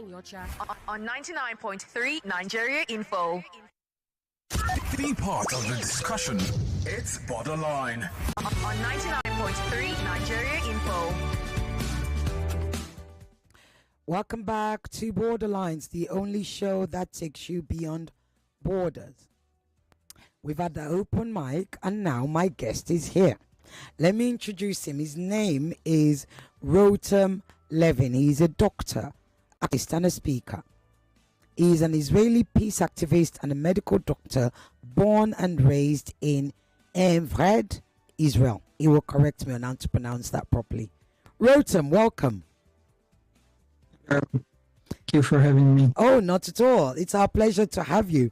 on your chat. On 99.3 Nigeria Info. Be part of the discussion. It's Borderline. On 99.3 Nigeria Info. Welcome back to Borderlines, the only show that takes you beyond borders. We've had the open mic and now my guest is here. Let me introduce him. His name is Rotem Levin. He's a doctor, artist and a speaker. He is an Israeli peace activist and a medical doctor born and raised in Evred, Israel. He will correct me on how to pronounce that properly. Rotem, welcome. Thank you for having me. Oh, not at all. It's our pleasure to have you.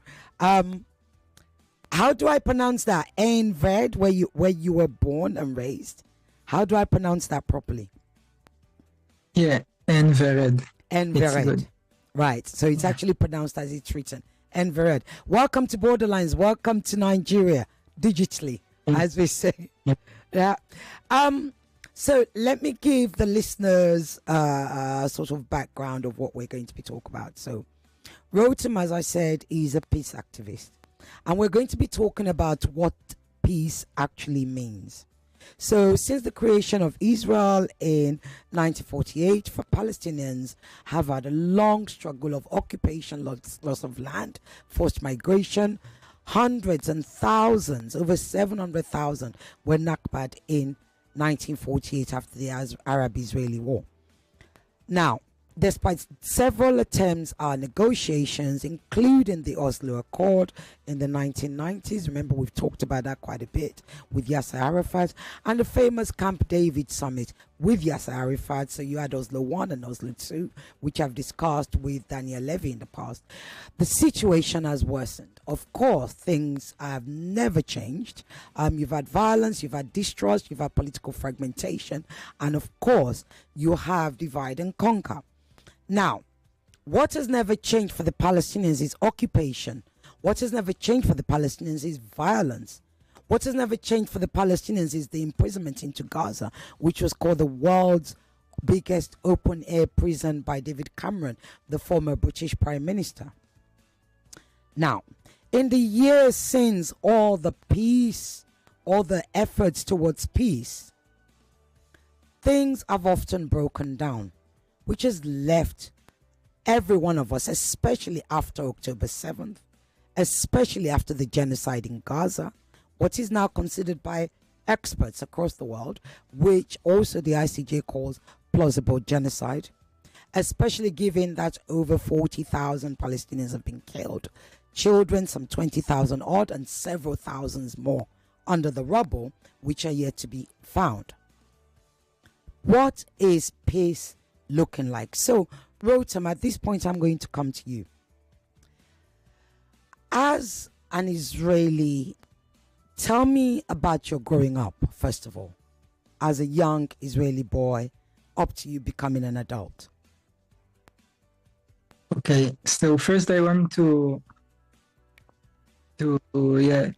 How do I pronounce that? Evred, where you were born and raised. How do I pronounce that properly? Yeah, Envered. Envered. Right. So it's actually pronounced as it's written. Envered. Welcome to Borderlines. Welcome to Nigeria digitally, as we say. Yeah. So let me give the listeners a sort of background of what we're going to be talking about. So Rotem, as I said, is a peace activist. And we're going to be talking about what peace actually means. So since the creation of Israel in 1948, for Palestinians have had a long struggle of occupation, loss of land, forced migration. Hundreds and thousands, over 700,000 were nakbad in 1948 after the Arab-Israeli War. Now, despite several attempts at negotiations, including the Oslo Accord in the 1990s, remember we've talked about that quite a bit with Yasser Arafat, and the famous Camp David summit with Yasser Arafat. So you had Oslo 1 and Oslo 2, which I've discussed with Daniel Levy in the past. The situation has worsened. Of course, things have never changed. You've had violence, you've had distrust, you've had political fragmentation, and of course, you have divide and conquer. Now, what has never changed for the Palestinians is occupation. What has never changed for the Palestinians is violence. What has never changed for the Palestinians is the imprisonment into Gaza, which was called the world's biggest open-air prison by David Cameron, the former British Prime Minister. Now, in the years since all the peace, all the efforts towards peace, things have often broken down, which has left every one of us, especially after October 7th, especially after the genocide in Gaza, what is now considered by experts across the world, which also the ICJ calls plausible genocide, especially given that over 40,000 Palestinians have been killed, children, some 20,000 odd, and several thousands more under the rubble, which are yet to be found. What is peace looking like? So, Rotem, at this point, I'm going to come to you. As an Israeli, tell me about your growing up, first of all, as a young Israeli boy, up to you becoming an adult. Okay, so first I want to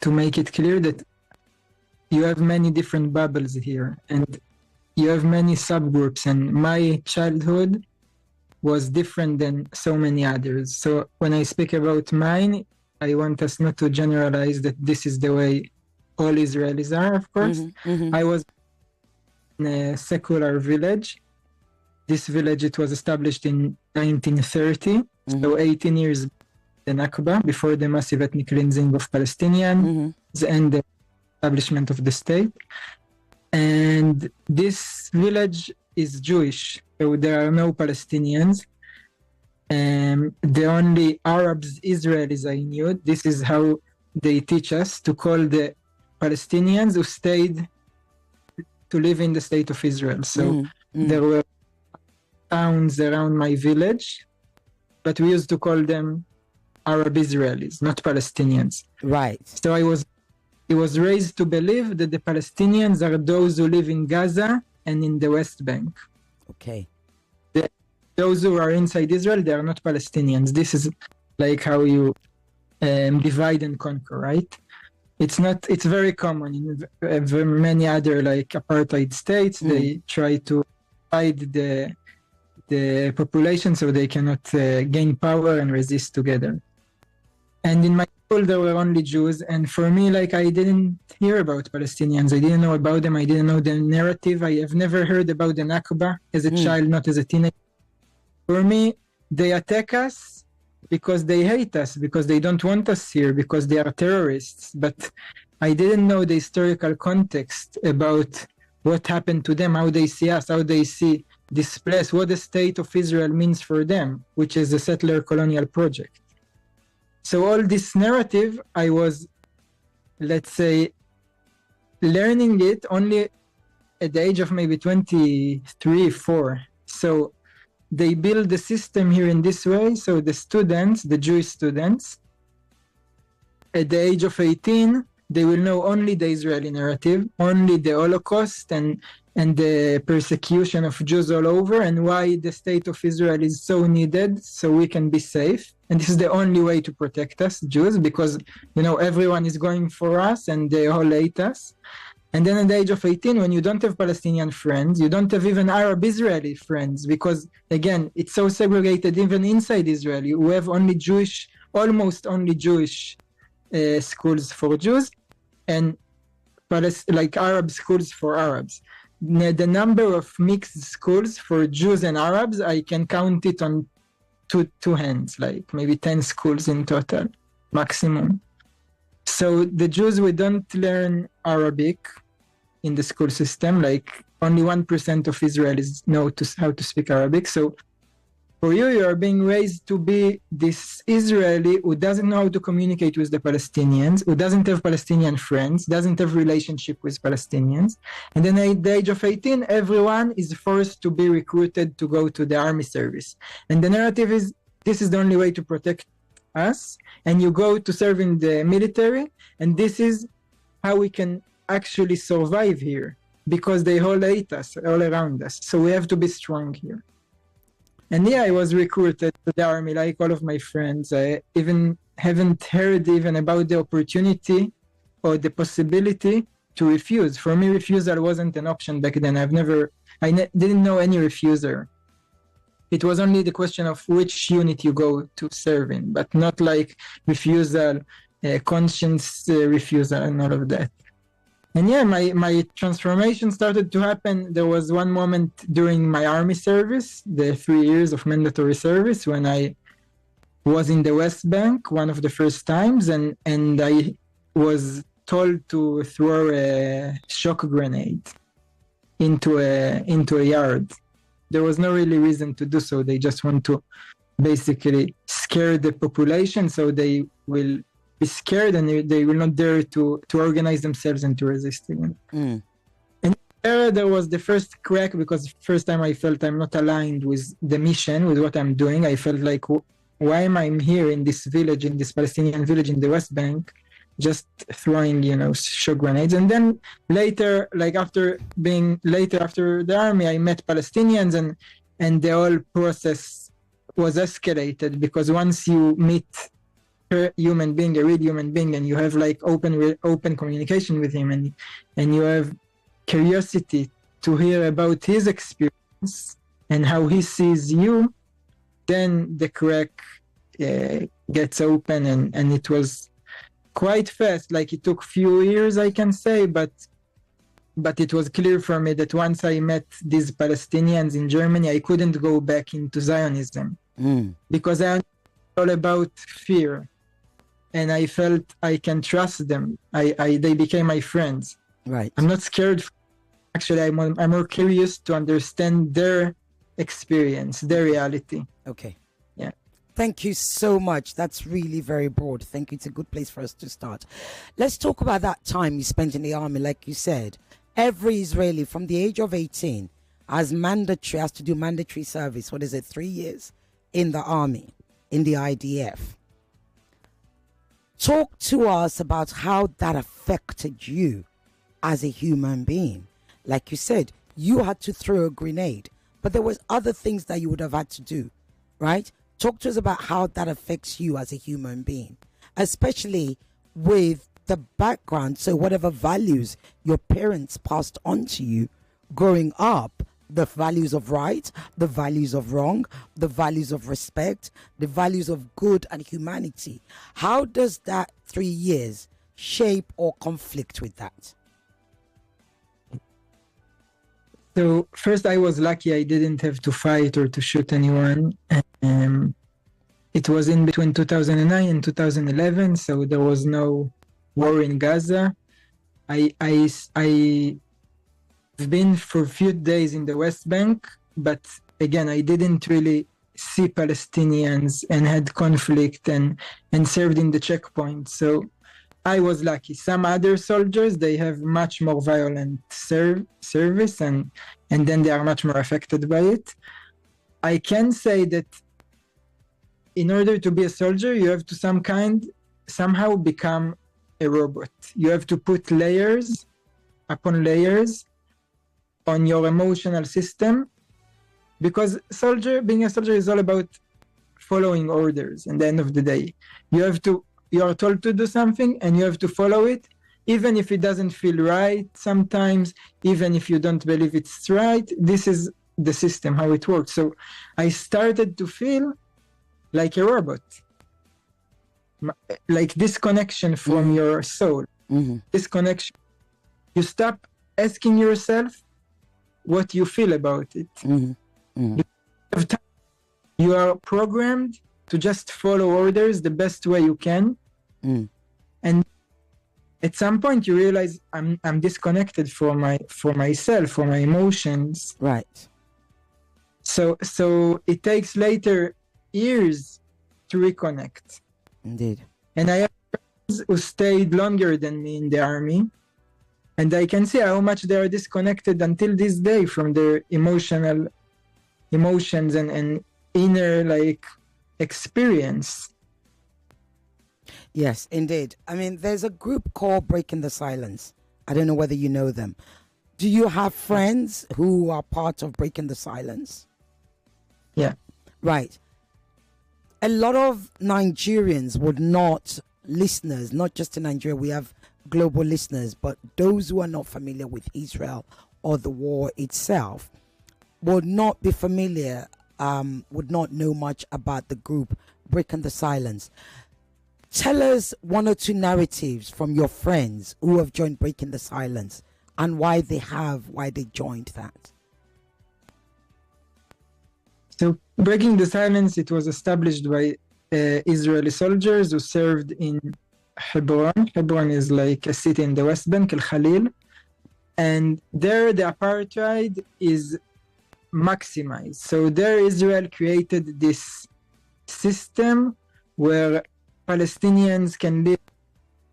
make it clear that you have many different bubbles here, and you have many subgroups, and my childhood was different than so many others. So when I speak about mine, I want us not to generalize that this is the way all Israelis are, of course. I was in a secular village. This village, it was established in 1930, so 18 years the Nakba, before the massive ethnic cleansing of Palestinians and the establishment of the state. And this village is Jewish, so there are no Palestinians. The only Arabs, Israelis I knew, this is how they teach us to call the Palestinians who stayed to live in the state of Israel. So there were towns around my village, but we used to call them Arab Israelis, not Palestinians. Right. So I was raised to believe that the Palestinians are those who live in Gaza and in the West Bank. Okay. Those who are inside Israel, they are not Palestinians. This is like how you divide and conquer, right? It's very common in many other like apartheid states. They try to divide the population so they cannot gain power and resist together. And in my school, there were only Jews. And for me, like, I didn't hear about Palestinians. I didn't know about them. I didn't know the narrative. I have never heard about the Nakba as a child, not as a teenager. For me, they attack us because they hate us, because they don't want us here, because they are terrorists. But I didn't know the historical context about what happened to them, how they see us, how they see this place, what the state of Israel means for them, which is a settler colonial project. So all this narrative, I was, let's say, learning it only at the age of maybe 23, 4. So they build the system here in this way. So the students, the Jewish students, at the age of 18, they will know only the Israeli narrative, only the Holocaust and the persecution of Jews all over, and why the state of Israel is so needed so we can be safe. And this is the only way to protect us, Jews, because, you know, everyone is going for us and they all hate us. And then at the age of 18, when you don't have Palestinian friends, you don't have even Arab Israeli friends, because, again, it's so segregated even inside Israel. You have only Jewish, almost only Jewish schools for Jews, and like Arab schools for Arabs. The number of mixed schools for Jews and Arabs, I can count it on two hands, like maybe 10 schools in total, maximum. So the Jews, we don't learn Arabic in the school system, like only 1% of Israelis know how to speak Arabic. So for you are being raised to be this Israeli who doesn't know how to communicate with the Palestinians, who doesn't have Palestinian friends, doesn't have relationship with Palestinians. And then at the age of 18, everyone is forced to be recruited to go to the army service. And the narrative is, this is the only way to protect us. And you go to serve in the military. And this is how we can actually survive here, because they all hate us all around us. So we have to be strong here. And yeah, I was recruited to the army like all of my friends. I even haven't heard even about the opportunity or the possibility to refuse. For me, refusal wasn't an option back then. Didn't know any refuser. It was only the question of which unit you go to serve in, but not like refusal, conscience refusal and all of that. And yeah, my transformation started to happen. There was one moment during my army service, the 3 years of mandatory service, when I was in the West Bank, one of the first times, and I was told to throw a shock grenade into a yard. There was no really reason to do so. They just want to basically scare the population so they will be scared and they will not dare to organize themselves and to resist again. And there was the first crack, because first time I felt I'm not aligned with the mission, with what I'm doing. I felt like, why am I here in this village, in this Palestinian village in the West Bank, just throwing, shock grenades? And then later, like after the army, I met Palestinians and the whole process was escalated, because once you meet a human being, a real human being, and you have like open communication with him, and you have curiosity to hear about his experience and how he sees you, then the crack gets open, and it was quite fast. Like it took few years, I can say, but it was clear for me that once I met these Palestinians in Germany, I couldn't go back into Zionism, because I understood all about fear. And I felt I can trust them. They became my friends. Right. I'm not scared. Actually, I'm more curious to understand their experience, their reality. Okay. Yeah. Thank you so much. That's really very broad. Thank you. It's a good place for us to start. Let's talk about that time you spent in the army. Like you said, every Israeli from the age of 18 has to do mandatory service. What is it? 3 years in the army, in the IDF. Talk to us about how that affected you as a human being. Like you said, you had to throw a grenade, but there was other things that you would have had to do, right? Talk to us about how that affects you as a human being, especially with the background. So whatever values your parents passed on to you growing up, the values of right, the values of wrong, the values of respect, the values of good and humanity. How does that 3 years shape or conflict with that? So first, I was lucky I didn't have to fight or to shoot anyone. It was in between 2009 and 2011, so there was no war in Gaza. I've been for a few days in the West Bank, but again, I didn't really see Palestinians and had conflict and served in the checkpoint. So I was lucky. Some other soldiers, they have much more violent service and then they are much more affected by it. I can say that in order to be a soldier, you have to somehow become a robot. You have to put layers upon layers on your emotional system, because being a soldier is all about following orders. At the end of the day, you are told to do something and you have to follow it, even if it doesn't feel right sometimes, even if you don't believe it's right. This is the system, how it works. So I started to feel like a robot, like disconnection from your soul. Disconnection. You stop asking yourself what you feel about it. You are programmed to just follow orders the best way you can. And at some point you realize I'm disconnected for myself, for my emotions. Right. So it takes later years to reconnect. Indeed. And I have friends who stayed longer than me in the army, and I can see how much they are disconnected until this day from their emotions and inner experience. Yes, indeed. I mean, there's a group called Breaking the Silence. I don't know whether you know them. Do you have friends who are part of Breaking the Silence? Yeah. Right. A lot of Nigerians would not, listeners, not just in Nigeria, we have global listeners, but those who are not familiar with Israel or the war itself would not be familiar, would not know much about the group Breaking the Silence. Tell us one or two narratives from your friends who have joined Breaking the Silence and why they joined that. So Breaking the Silence, it was established by Israeli soldiers who served in Hebron. Hebron is like a city in the West Bank, Al-Khalil. And there the apartheid is maximized. So there Israel created this system where Palestinians can live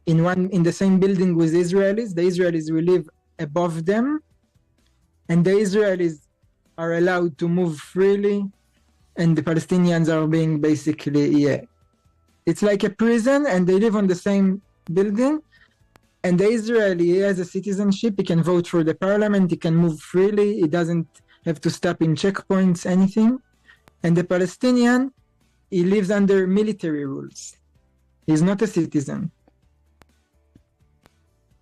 in the same building with Israelis. The Israelis will live above them, and the Israelis are allowed to move freely, and the Palestinians are being basically, it's like a prison, and they live on the same building. And the Israeli has a citizenship, he can vote for the parliament, he can move freely, he doesn't have to stop in checkpoints, anything. And the Palestinian, he lives under military rules. He's not a citizen.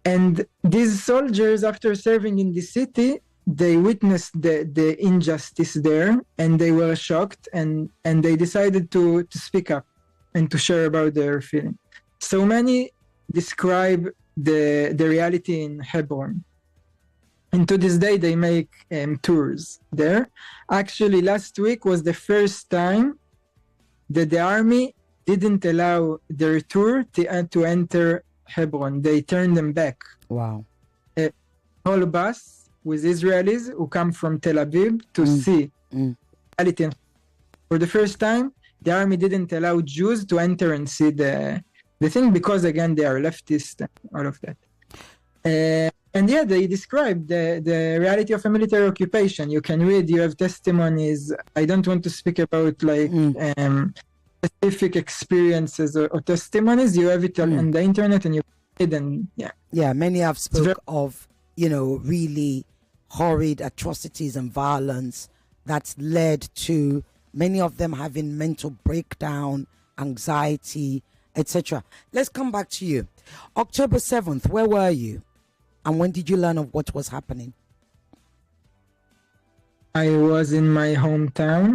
And these soldiers, after serving in the city, they witnessed the injustice there, and they were shocked, and they decided to speak up and to share about their feeling. So many describe the reality in Hebron. And to this day, they make tours there. Actually, last week was the first time that the army didn't allow their tour to enter Hebron. They turned them back. Wow. A whole bus with Israelis who come from Tel Aviv to see reality. For the first time, the army didn't allow Jews to enter and see the thing, because again, they are leftist and all of that. And yeah, they describe the reality of a military occupation. You can read, you have testimonies. I don't want to speak about specific experiences or testimonies. You have it on the internet, and you read, and yeah, many have spoke of really horrid atrocities and violence that's led to many of them having mental breakdown, anxiety, etc. Let's come back to you. October 7th, where were you? And when did you learn of what was happening? I was in my hometown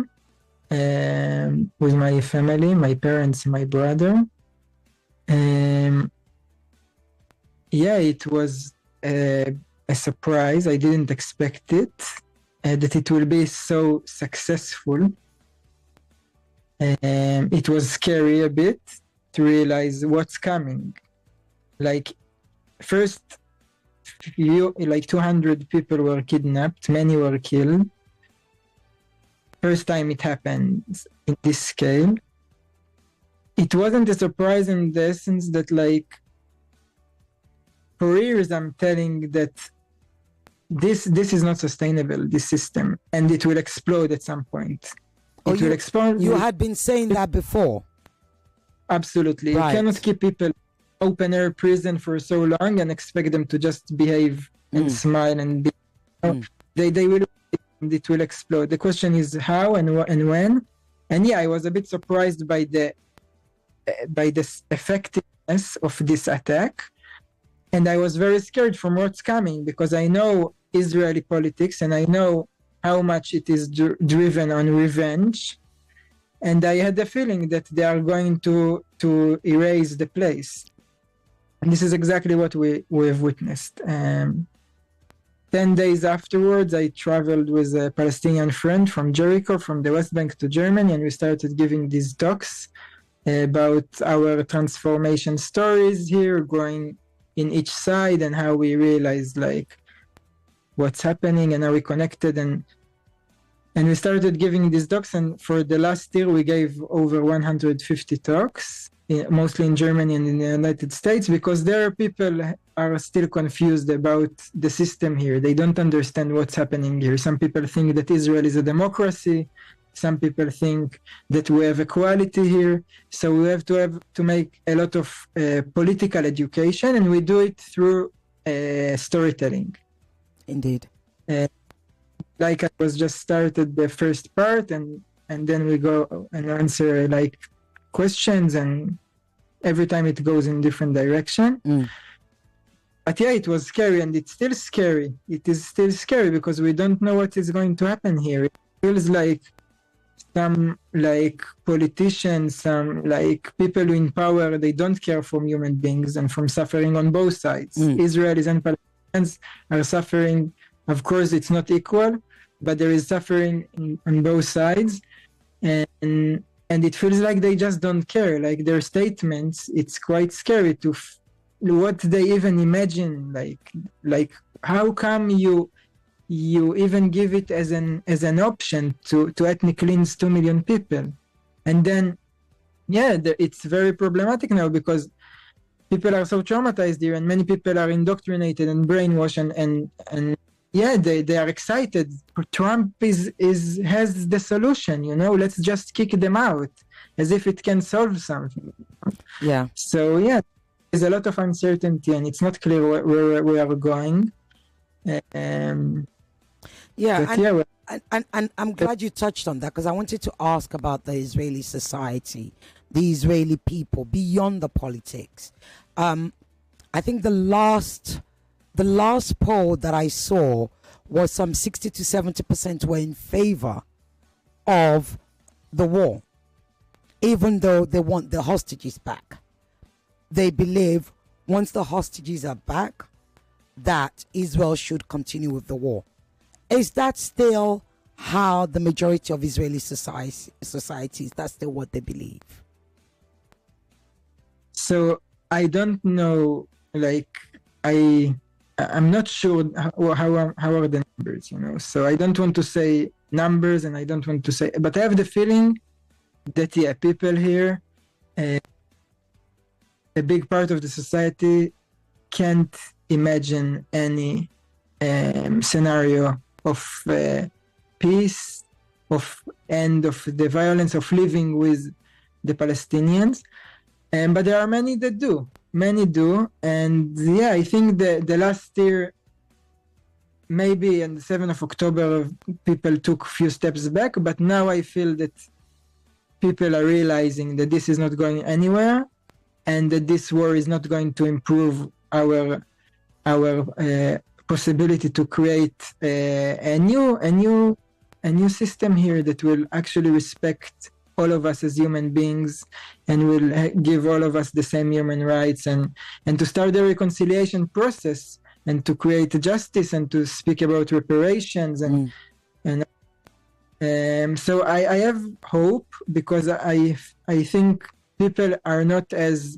with my family, my parents, my brother. Yeah, it was a surprise. I didn't expect it, that it will be so successful. It was scary a bit to realize what's coming. Like, first, 200 people were kidnapped, many were killed. First time it happened in this scale. It wasn't a surprise in the essence that, like, for years I'm telling that this is not sustainable, this system, and it will explode at some point. It will explode. You had been saying that before. Absolutely. Right. You cannot keep people open air prison for so long and expect them to just behave and smile and be. They will. It will explode. The question is how and when. And yeah, I was a bit surprised by the effectiveness of this attack, and I was very scared from what's coming because I know Israeli politics and I know how much it is driven on revenge, and I had the feeling that they are going to erase the place, and this is exactly what we have witnessed. 10 days afterwards, I traveled with a Palestinian friend from Jericho, from the West Bank to Germany, and we started giving these talks about our transformation stories here, growing in each side, and how we realized like what's happening and how we connected, and we started giving these talks. And for the last year, we gave over 150 talks, mostly in Germany and in the United States, because there people are still confused about the system here. They don't understand what's happening here. Some people think that Israel is a democracy. Some people think that we have equality here. So we have to make a lot of political education, and we do it through storytelling. Indeed. Like I was just started the first part, and then we go and answer like questions, and every time it goes in different direction. But yeah, it was scary, and it's still scary. It is still scary because we don't know what is going to happen here. It feels like some like politicians, some like people in power, they don't care from human beings and from suffering on both sides. Israelis and Palestinians are suffering. Of course, it's not equal, but there is suffering on both sides. And it feels like they just don't care. Like their statements, it's quite scary to what they even imagine. Like how come you even give it as an option to ethnic cleanse 2 million people? And then, yeah, it's very problematic now because people are so traumatized here, and many people are indoctrinated and brainwashed, and yeah, they are excited. Trump has the solution, let's just kick them out, as if it can solve something. Yeah. So yeah, there's a lot of uncertainty, and it's not clear where we are going. And I'm glad you touched on that, because I wanted to ask about the Israeli society, the Israeli people, beyond the politics. I think the last poll that I saw was some 60 to 70% were in favor of the war, even though they want the hostages back. They believe once the hostages are back, that Israel should continue with the war. Is that still how the majority of Israeli societies, that's still what they believe? So I don't know, like I'm not sure how are the numbers, so I don't want to say numbers, and I don't want to say, but I have the feeling that people here, a big part of the society can't imagine any scenario of peace, of end of the violence, of living with the Palestinians. But there are many that do. Many do. And yeah, I think the last year, maybe on the 7th of October, people took a few steps back. But now I feel that people are realizing that this is not going anywhere, and that this war is not going to improve our possibility to create a new a new system here that will actually respect all of us as human beings and will give all of us the same human rights, and to start the reconciliation process and to create justice and to speak about reparations and so I have hope, because I think people are not as,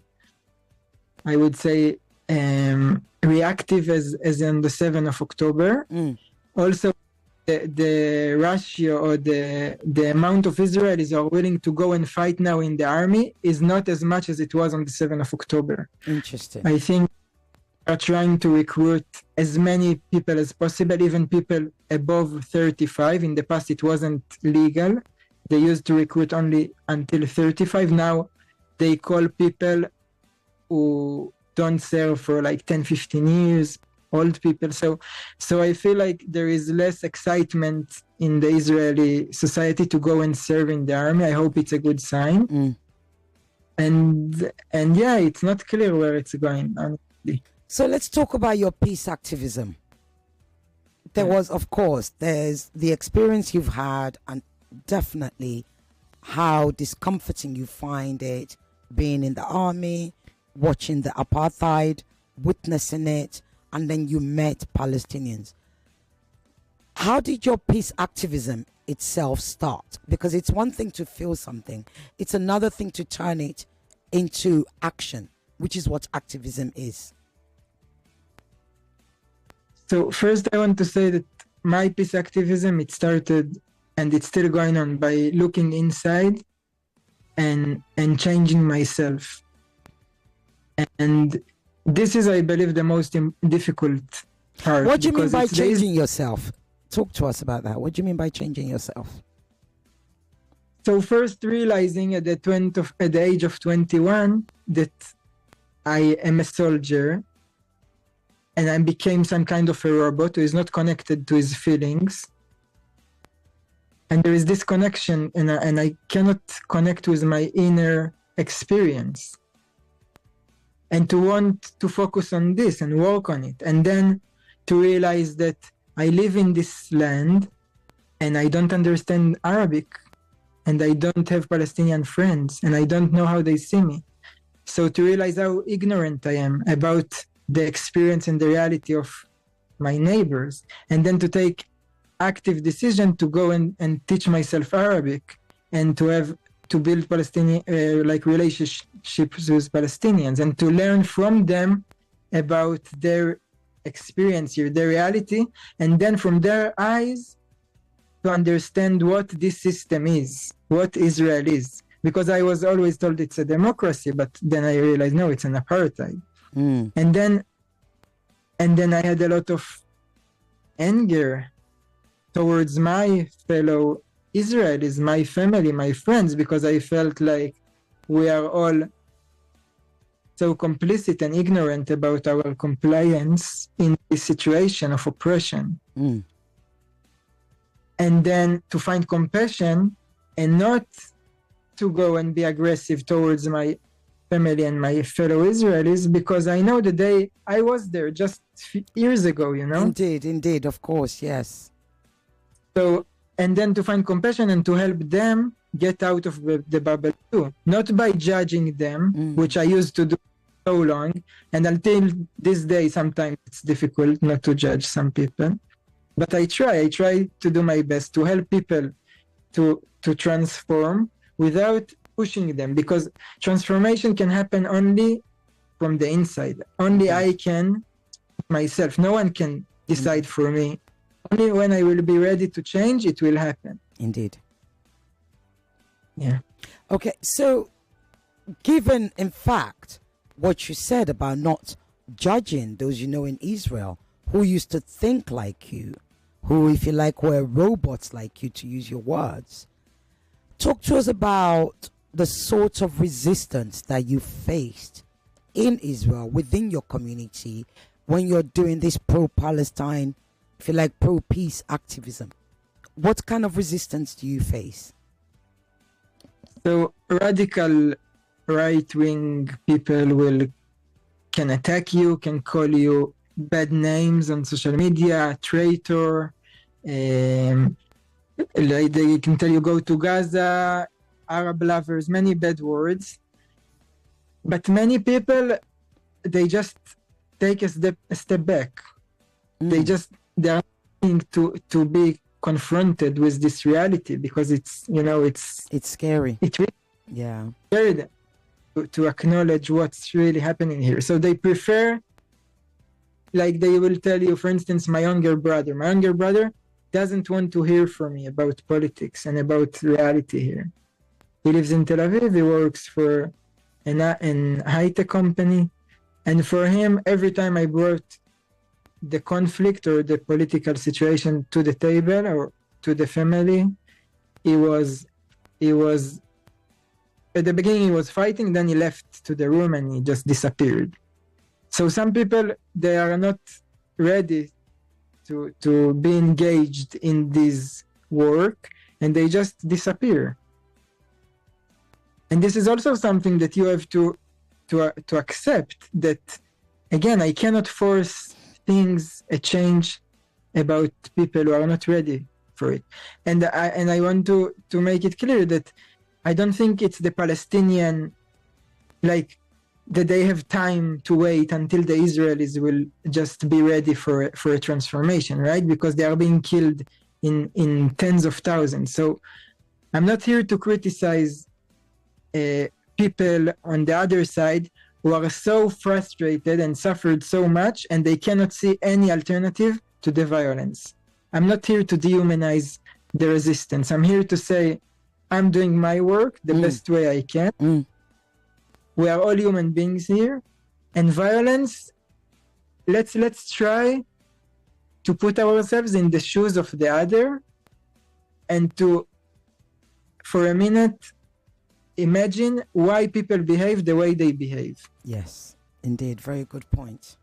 I would say, reactive as on the 7th of October. Also, the ratio or the amount of Israelis who are willing to go and fight now in the army is not as much as it was on the 7th of October. Interesting. I think are trying to recruit as many people as possible, even people above 35. In the past, it wasn't legal. They used to recruit only until 35. Now they call people who don't serve for like 10, 15 years, old people. So I feel like there is less excitement in the Israeli society to go and serve in the army. I hope it's a good sign. And yeah, it's not clear where it's going, honestly. So let's talk about your peace activism. There was, of course, there's the experience you've had, and definitely how discomforting you find it being in the army, watching the apartheid, witnessing it, and then you met Palestinians. How did your peace activism itself start? Because it's one thing to feel something, it's another thing to turn it into action, which is what activism is. So first I want to say that my peace activism, it started and it's still going on by looking inside and changing myself. And this is, I believe, the most difficult part. What do you mean by changing yourself? Talk to us about that. What do you mean by changing yourself? So first realizing at the age of 21 that I am a soldier and I became some kind of a robot who is not connected to his feelings. And there is this connection and I cannot connect with my inner experience. And to want to focus on this and work on it. And then to realize that I live in this land and I don't understand Arabic and I don't have Palestinian friends and I don't know how they see me. So to realize how ignorant I am about the experience and the reality of my neighbors, and then to take active decision to go and teach myself Arabic and to build Palestinian relationships with Palestinians and to learn from them about their experience here, their reality, and then from their eyes to understand what this system is, what Israel is. Because I was always told it's a democracy, but then I realized, no, it's an apartheid. And then I had a lot of anger towards my fellow Israelis, my family, my friends, because I felt like we are all so complicit and ignorant about our compliance in this situation of oppression. And then to find compassion and not to go and be aggressive towards my family and my fellow Israelis, because I know the day I was there just years ago, you know? Indeed, of course, yes. So, and then to find compassion and to help them get out of the bubble too, not by judging them, which I used to do so long, and until this day sometimes it's difficult not to judge some people, but I try to do my best to help people to transform without pushing them, because transformation can happen only from the inside. Only I can myself. No one can decide for me. Only when I will be ready to change, it will happen. Indeed. Yeah. Okay, so given, in fact, what you said about not judging those you know in Israel who used to think like you, who, if you like, were robots like you, to use your words, talk to us about the sort of resistance that you faced in Israel within your community when you're doing this pro-Palestine, if you like, pro-peace activism. What kind of resistance do you face? So radical right-wing people can attack you, can call you bad names on social media, traitor, Like they can tell you go to Gaza, Arab lovers, many bad words. But many people, they just take a step back. They are willing to be confronted with this reality because it's scary. It's really Yeah. scary to acknowledge what's really happening here. So they prefer, like they will tell you, for instance, my younger brother doesn't want to hear from me about politics and about reality here. He lives in Tel Aviv. He works for an high-tech company. And for him, every time I brought the conflict or the political situation to the table or to the family, he was at the beginning he was fighting, then he left to the room and he just disappeared. So some people, they are not ready to be engaged in this work and they just disappear. And this is also something that you have to accept, that again, I cannot force a change about people who are not ready for it. And I want to make it clear that I don't think it's the Palestinian, like, that they have time to wait until the Israelis will just be ready for a transformation, right? Because they are being killed in tens of thousands. So I'm not here to criticize people on the other side who are so frustrated and suffered so much and they cannot see any alternative to the violence. I'm not here to dehumanize the resistance. I'm here to say I'm doing my work the best way I can. We are all human beings here, and violence, let's try to put ourselves in the shoes of the other and to, for a minute, imagine why people behave the way they behave. Yes, indeed. Very good point.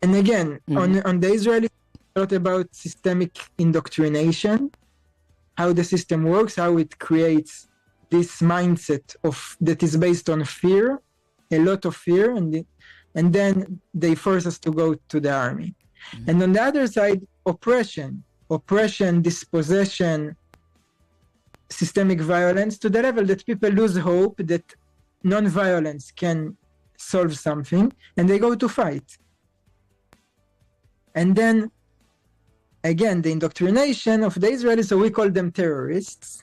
And again, on the Israeli, a lot about systemic indoctrination, how the system works, how it creates this mindset that is based on fear, a lot of fear, and then they force us to go to the army. And on the other side, oppression, dispossession, systemic violence to the level that people lose hope that non-violence can solve something, and they go to fight. And then, again, the indoctrination of the Israelis, so we call them terrorists,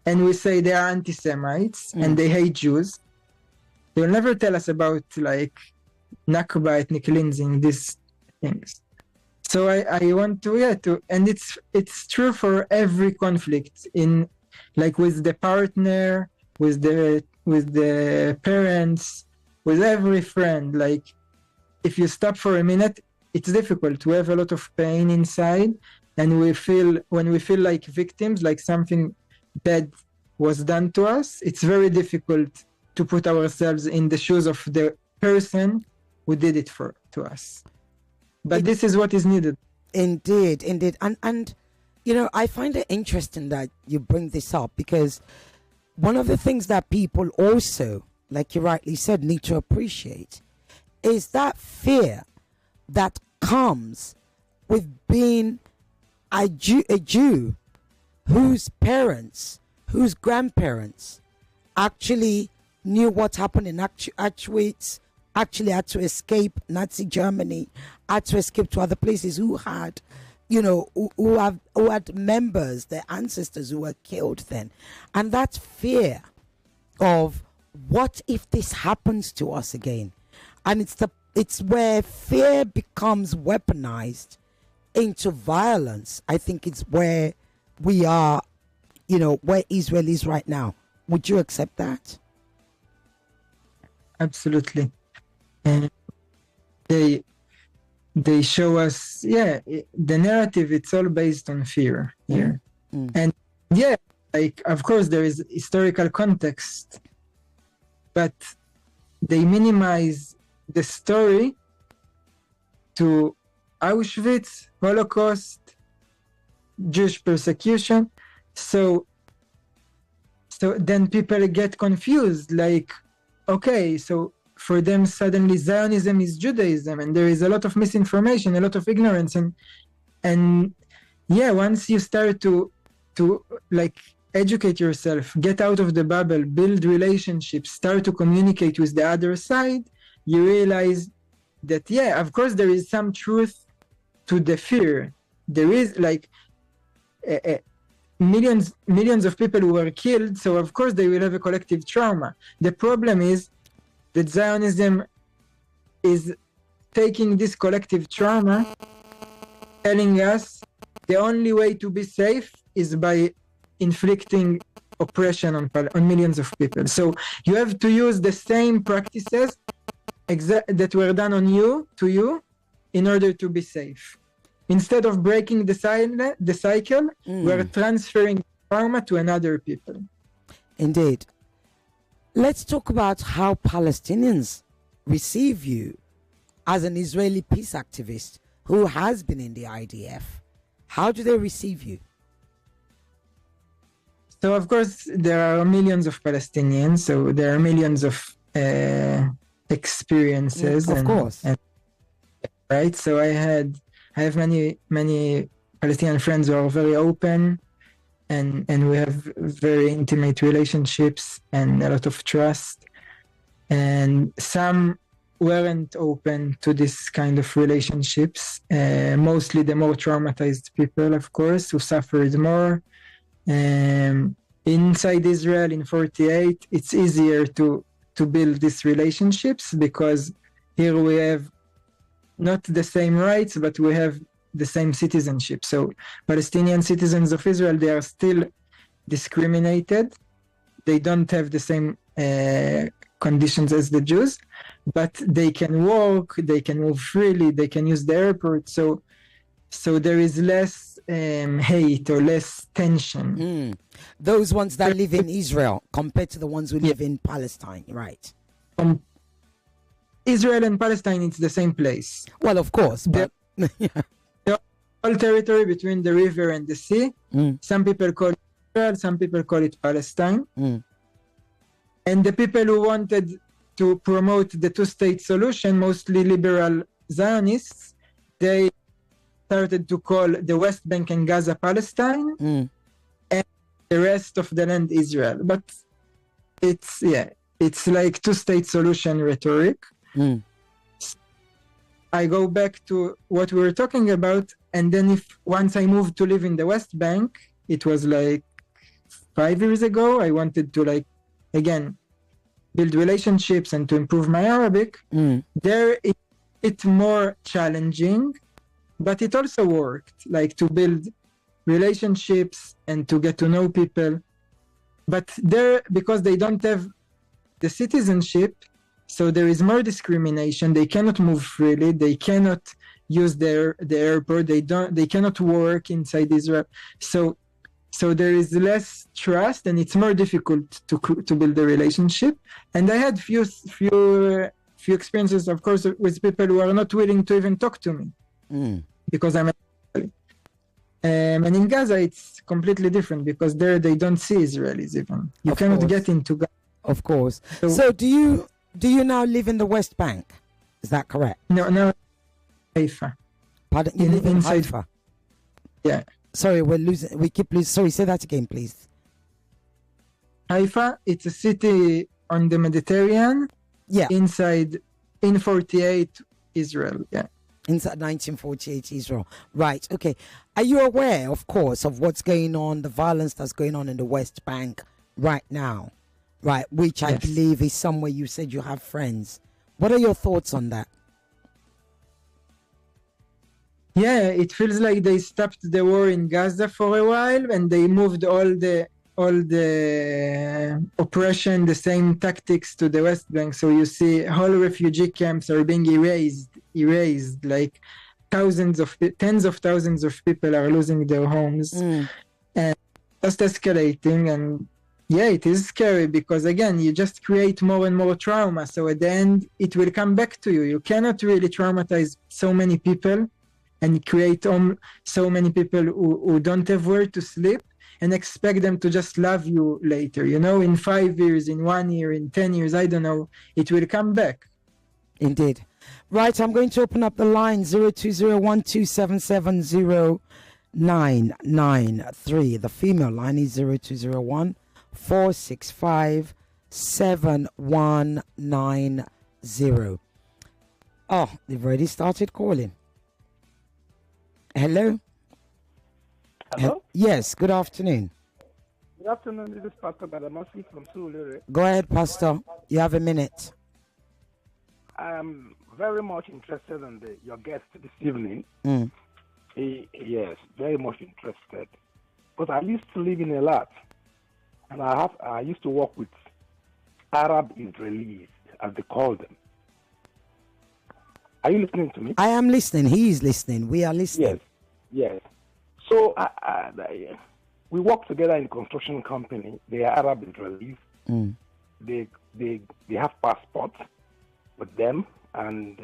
and we say they are anti-Semites and they hate Jews. They will never tell us about, like, Nakba, ethnic cleansing, these things. So I want to, and it's true for every conflict, in, like, with the partner, with the parents, with every friend. Like, if you stop for a minute, it's difficult. We have a lot of pain inside, and when we feel like victims, like something bad was done to us, it's very difficult to put ourselves in the shoes of the person who did it to us. But this is what is needed. Indeed. And you know, I find it interesting that you bring this up, because one of the things that people also, like you rightly said, need to appreciate is that fear that comes with being a Jew whose parents, whose grandparents actually knew what happened in Auschwitz, actually had to escape Nazi Germany, had to escape to other places, who had, you know, who had members, their ancestors who were killed then. And that fear of what if this happens to us again? And it's where fear becomes weaponized into violence. I think it's where we are, you know, where Israel is right now. Would you accept that? Absolutely. And they show us, the narrative, it's all based on fear here. And like, of course there is historical context, but they minimize the story to Auschwitz, Holocaust, Jewish persecution. So then people get confused, like, okay, so for them suddenly Zionism is Judaism, and there is a lot of misinformation, a lot of ignorance, and once you start to to like educate yourself, get out of the bubble, build relationships, start to communicate with the other side, you realize that, yeah, of course, there is some truth to the fear. There is like millions of people who were killed, so of course they will have a collective trauma. The problem is that Zionism is taking this collective trauma, telling us the only way to be safe is by inflicting oppression on millions of people. So you have to use the same practices that were done on to you in order to be safe. Instead of breaking the cycle, we're transferring trauma to another people. Indeed. Let's talk about how Palestinians receive you as an Israeli peace activist who has been in the IDF. How do they receive you? So, of course, there are millions of Palestinians, so there are millions of experiences. Of course. Right? So I have many Palestinian friends who are very open, and we have very intimate relationships and a lot of trust. And some weren't open to this kind of relationships. Mostly the more traumatized people, of course, who suffered more. Inside Israel in 48, it's easier to build these relationships because here we have not the same rights, but we have the same citizenship. So Palestinian citizens of Israel, they are still discriminated. They don't have the same conditions as the Jews, but they can walk, they can move freely, they can use the airport. So there is less hate or less tension. Those ones that live in Israel compared to the ones who live in Palestine, right? Israel and Palestine, it's the same place. Well, of course, but all territory between the river and the sea. Some people call it Israel, some people call it Palestine. And the people who wanted to promote the two-state solution, mostly liberal Zionists, they started to call the West Bank and Gaza Palestine, and the rest of the land Israel. But it's like two-state solution rhetoric. I go back to what we were talking about, and then once I moved to live in the West Bank, it was like 5 years ago, I wanted to again build relationships and to improve my Arabic. There it's more challenging, but it also worked, to build relationships and to get to know people. But there, because they don't have the citizenship, so there is more discrimination. They cannot move freely. They cannot use the airport. They cannot work inside Israel. So there is less trust, and it's more difficult to build a relationship. And I had few experiences, of course, with people who are not willing to even talk to me because I'm. And in Gaza, it's completely different because there they don't see Israelis even. You cannot get into Gaza. Of course. So do you now live in the West Bank? Is that correct? No, Haifa. Pardon? You live in inside Haifa? Yeah. Sorry, we keep losing. Sorry, say that again, please. Haifa, it's a city on the Mediterranean. Yeah. In 48 Israel. Yeah. Inside 1948 Israel. Right. Okay. Are you aware, of course, of what's going on, the violence that's going on in the West Bank right now? Right. Which I believe is somewhere you said you have friends. What are your thoughts on that? Yeah, it feels like they stopped the war in Gaza for a while, and they moved all the oppression, the same tactics to the West Bank. So you see whole refugee camps are being erased, like tens of thousands of people are losing their homes, and just escalating. And yeah, it is scary because again, you just create more and more trauma. So at the end, it will come back to you. You cannot really traumatize so many people and create so many people who don't have where to sleep and expect them to just love you later. In 5 years, in 1 year, in 10 years, I don't know, it will come back. Indeed. Right, I'm going to open up the line 02012770 993. The female line is 0201 465 7190. Oh, they've already started calling. Hello? Hello? Yes, good afternoon. Good afternoon. This is Pastor Badamasi from Surulere. Go ahead, Pastor. You have a minute. I am very much interested in your guest this evening. Yes, very much interested. But I used to live in a lot, and I used to work with Arab Israelis, as they call them. Are you listening to me? I am listening. He is listening. We are listening. Yes. So we work together in a construction company. They are Arab Israelis. They have passports with them, and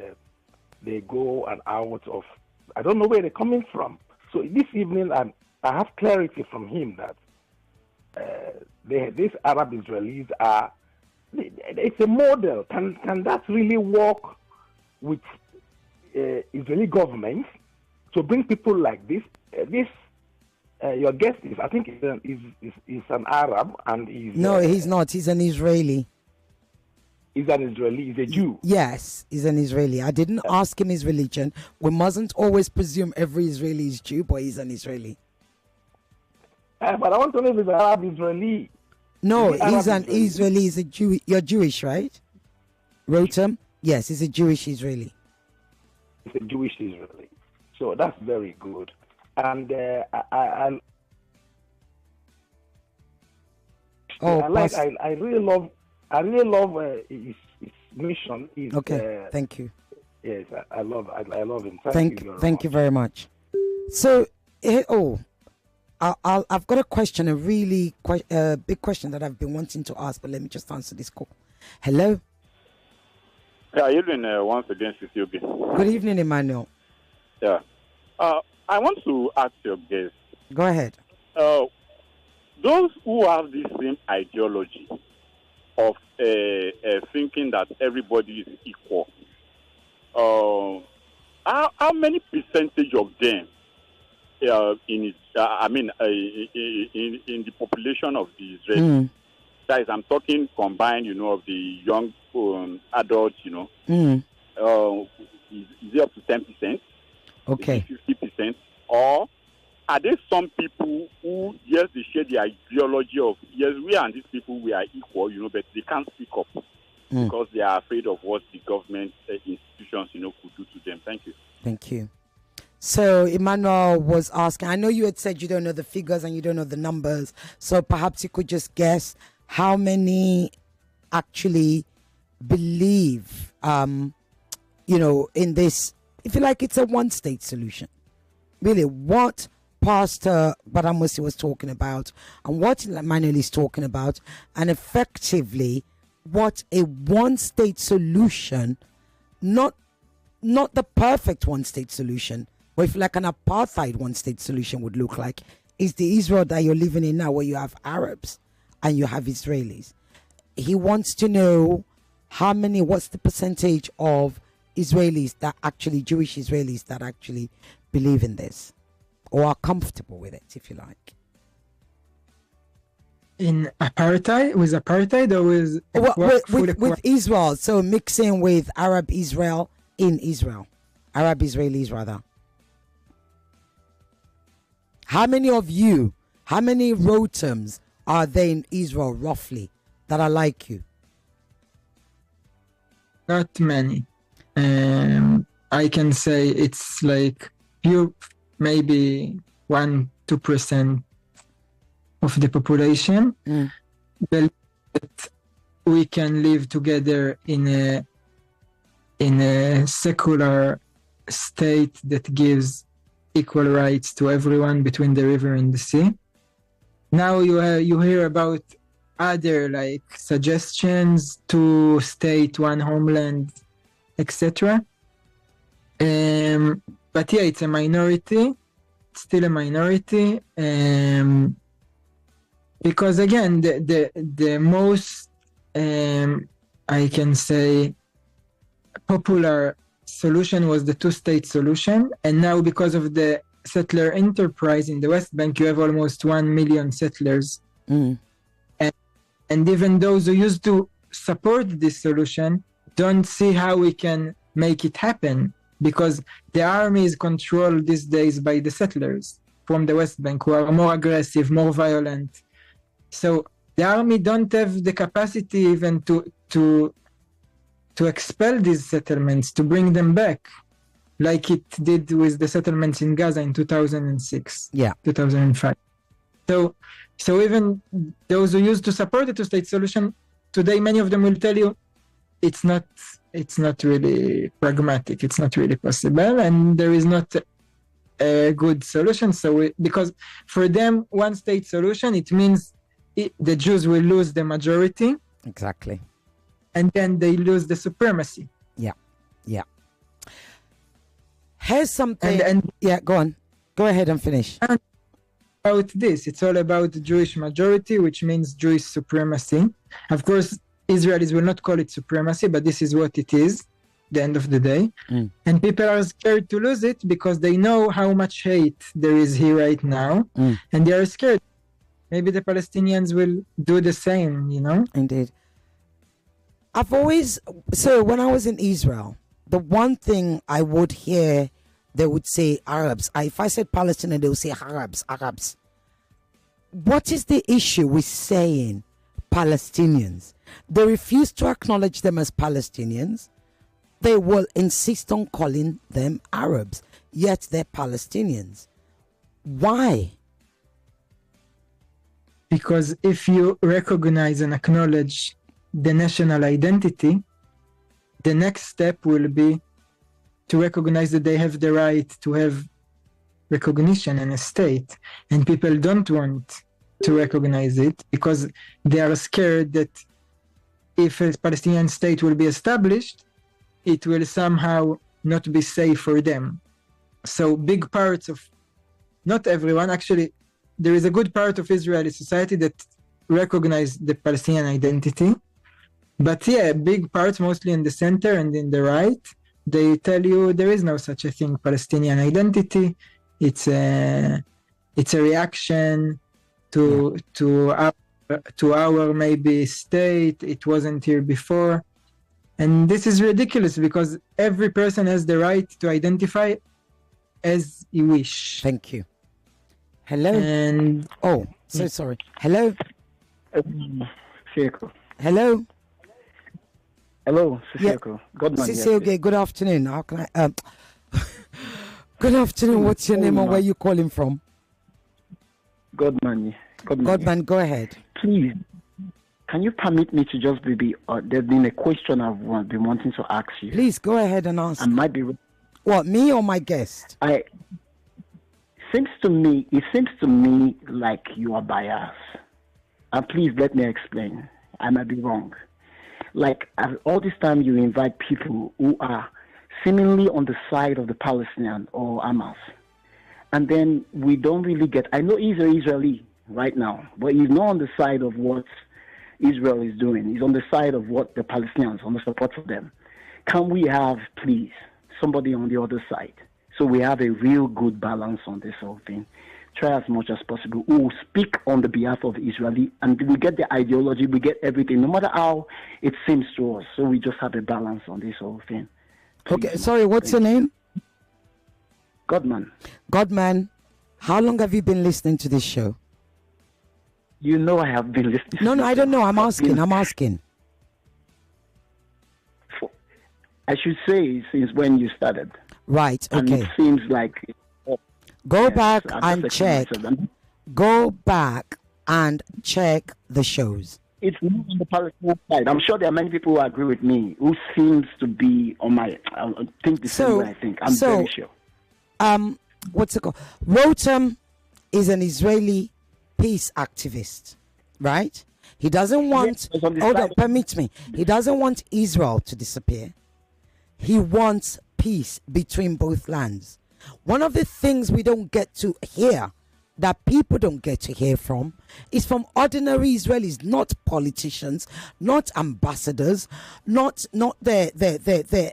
they go and out of. I don't know where they're coming from. So this evening, I have clarity from him that these Arab Israelis are. It's a model. Can that really work with Israeli government to bring people like this? Your guest is, I think, is an Arab, and No, he's not. He's an Israeli. He's an Israeli. He's a Jew. Yes, he's an Israeli. I didn't ask him his religion. We mustn't always presume every Israeli is Jew, but he's an Israeli. But I want to know if he's an Arab Israeli. No, Is he he's Arab an Israeli. He's a Jew. You're Jewish, right? Rotem? Yes, he's a Jewish Israeli. He's a Jewish Israeli. So that's very good. And I really love his mission. Okay, thank you. Yes, I love him. Thank you very much. So, I've got a question, a really big question that I've been wanting to ask, but let me just answer this call. Hello. Yeah, evening once again, Sisi. Good evening, Emmanuel. Yeah. I want to ask your guest. Go ahead. Those who have the same ideology of thinking that everybody is equal, how many percentage of them in the population of the Israeli? Guys, I'm talking combined, of the young adults, is it up to 10%? Okay. 50%? Or are there some people who, yes, they share the ideology of, yes, we and these people, we are equal, but they can't speak up because they are afraid of what the government institutions, could do to them. Thank you. Thank you. So Emmanuel was asking, I know you had said you don't know the figures and you don't know the numbers, so perhaps you could just guess how many actually believe, in this, if you like, it's a one-state solution. Really, what Pastor Badamusi was talking about and what Emmanuel is talking about, and effectively what a one-state solution, not the perfect one-state solution, but if like an apartheid one-state solution would look like, is the Israel that you're living in now, where you have Arabs and you have Israelis. He wants to know what's the percentage of Israelis that actually, Jewish Israelis that actually believe in this or are comfortable with it, if you like. In apartheid, or with Israel, so mixing with Arab Israel in Israel, Arab Israelis rather. How many Rotems are there in Israel roughly that are like you? Not many. I can say it's like maybe 1-2% of the population believe that we can live together in a secular state that gives equal rights to everyone between the river and the sea. Now you hear about other like suggestions, 2 state, 1 homeland, etc. But yeah, it's a minority. It's still a minority. Because again, the most I can say popular solution was the 2-state solution, and now because of the settler enterprise in the West Bank, you have almost 1 million settlers. And even those who used to support this solution don't see how we can make it happen, because the army is controlled these days by the settlers from the West Bank, who are more aggressive, more violent. So the army don't have the capacity even to expel these settlements, to bring them back, like it did with the settlements in Gaza in 2006, 2005. So even those who used to support the two-state solution, today many of them will tell you it's not really pragmatic, it's not really possible, and there is not a good solution. Because for them, one-state solution, it means the Jews will lose the majority. Exactly. And then they lose the supremacy. Yeah. Here's something. Go on. Go ahead and finish. About this, it's all about the Jewish majority, which means Jewish supremacy. Of course, Israelis will not call it supremacy, but this is what it is, the end of the day. And people are scared to lose it because they know how much hate there is here right now. And they are scared. Maybe the Palestinians will do the same, Indeed. When I was in Israel, the one thing I would hear, they would say Arabs. If I said Palestinian, they would say Arabs. What is the issue with saying Palestinians? They refuse to acknowledge them as Palestinians. They will insist on calling them Arabs, yet they're Palestinians. Why? Because if you recognize and acknowledge the national identity, the next step will be to recognize that they have the right to have recognition in a state. And people don't want to recognize it because they are scared that if a Palestinian state will be established, it will somehow not be safe for them. So big parts of, not everyone, actually, there is a good part of Israeli society that recognize the Palestinian identity. But big parts, mostly in the center and in the right, they tell you there is no such a thing, Palestinian identity. It's a reaction to our maybe state. It wasn't here before. And this is ridiculous because every person has the right to identify as he wish. Thank you. Hello. And so sorry. Hello. Hello. Hello, Sissoko. Sissoko, good afternoon. How can I? Good afternoon. What's your name and where you calling from? Godman. Godman, go ahead. Please, can you permit me to just there's been a question I've been wanting to ask you. Please go ahead and ask. I might be. What, me or my guest? It seems to me like you are biased. And please let me explain. I might be wrong. Like, all this time you invite people who are seemingly on the side of the Palestinian or Hamas. And then we don't really get, I know he's an Israeli right now, but he's not on the side of what Israel is doing. He's on the side of what the Palestinians, on the support of them. Can we have, please, somebody on the other side? So we have a real good balance on this whole thing. Try as much as possible. We will speak on the behalf of Israeli, and we get the ideology, we get everything, no matter how it seems to us. So we just have a balance on this whole thing. Please. Okay, sorry, what's your name? Godman. Godman, how long have you been listening to this show? You know I have been listening. No, I don't know. I'm asking. I should say since when you started. Right, okay. And it seems like... Go back and check. Go back and check the shows. It's not on the Palestinian side. I'm sure there are many people who agree with me who seems to be on my... I think the same way I think. I'm very sure. What's it called? Rotem is an Israeli peace activist, right? He doesn't want... permit me. He doesn't want Israel to disappear. He wants peace between both lands. One of the things we don't get to hear that people don't get to hear from is from ordinary Israelis, not politicians, not ambassadors, not their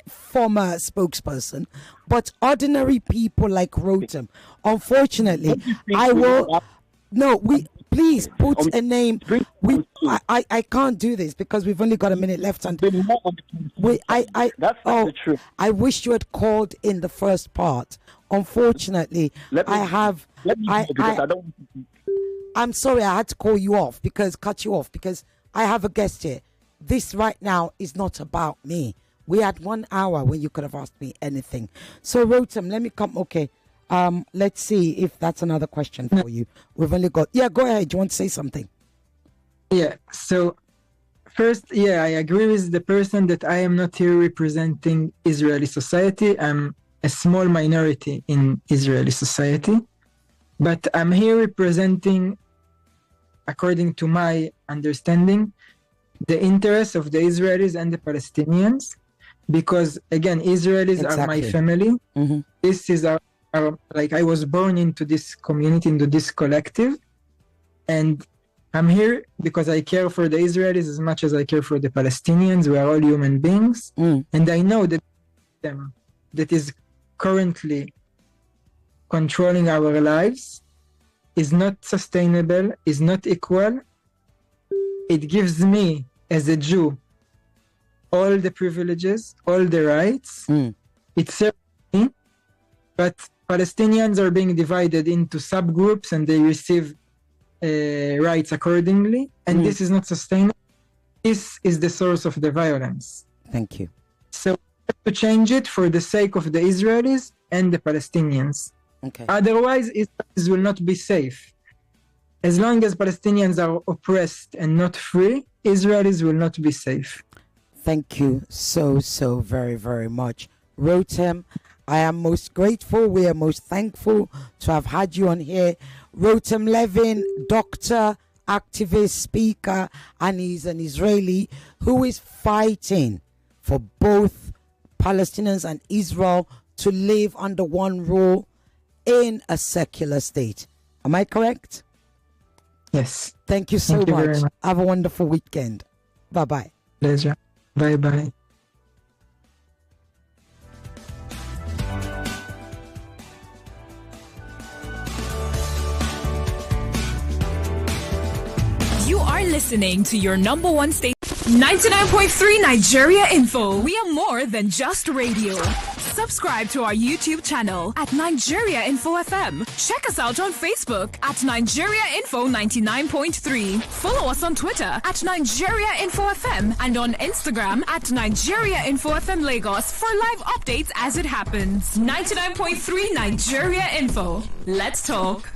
former spokesperson, but ordinary people like Rotem. Unfortunately, I will. No, please put a name. I can't do this because we've only got a minute left. And That's not the truth. I wish you had called in the first part. Unfortunately, I'm sorry I had to cut you off because I have a guest here. This right now is not about me. We had 1 hour when you could have asked me anything. So Rotem, let me come. Okay. Let's see if that's another question for you. We've only got... Yeah, go ahead. Do you want to say something? Yeah, so first, I agree with the person that I am not here representing Israeli society. I'm a small minority in Israeli society. But I'm here representing, according to my understanding, the interests of the Israelis and the Palestinians. Because, again, Israelis are my family. Mm-hmm. This is like I was born into this community, into this collective, and I'm here because I care for the Israelis as much as I care for the Palestinians. We are all human beings, and I know that them that is currently controlling our lives is not sustainable, is not equal. It gives me, as a Jew, all the privileges, all the rights. It serves me, but Palestinians are being divided into subgroups and they receive rights accordingly. And this is not sustainable. This is the source of the violence. Thank you. So we have to change it for the sake of the Israelis and the Palestinians. Okay. Otherwise, Israelis will not be safe. As long as Palestinians are oppressed and not free, Israelis will not be safe. Thank you so very, very much. Rotem, I am most grateful. We are most thankful to have had you on here. Rotem Levin, doctor, activist, speaker, and he's an Israeli who is fighting for both Palestinians and Israel to live under one rule in a secular state. Am I correct? Yes. Thank you so much. Have a wonderful weekend. Bye-bye. Pleasure. Bye-bye. You are listening to your number one station, 99.3 Nigeria Info. We are more than just radio. Subscribe to our YouTube channel at Nigeria Info FM. Check us out on Facebook at Nigeria Info 99.3. Follow us on Twitter at Nigeria Info FM and on Instagram at Nigeria Info FM Lagos for live updates as it happens. 99.3 Nigeria Info. Let's talk.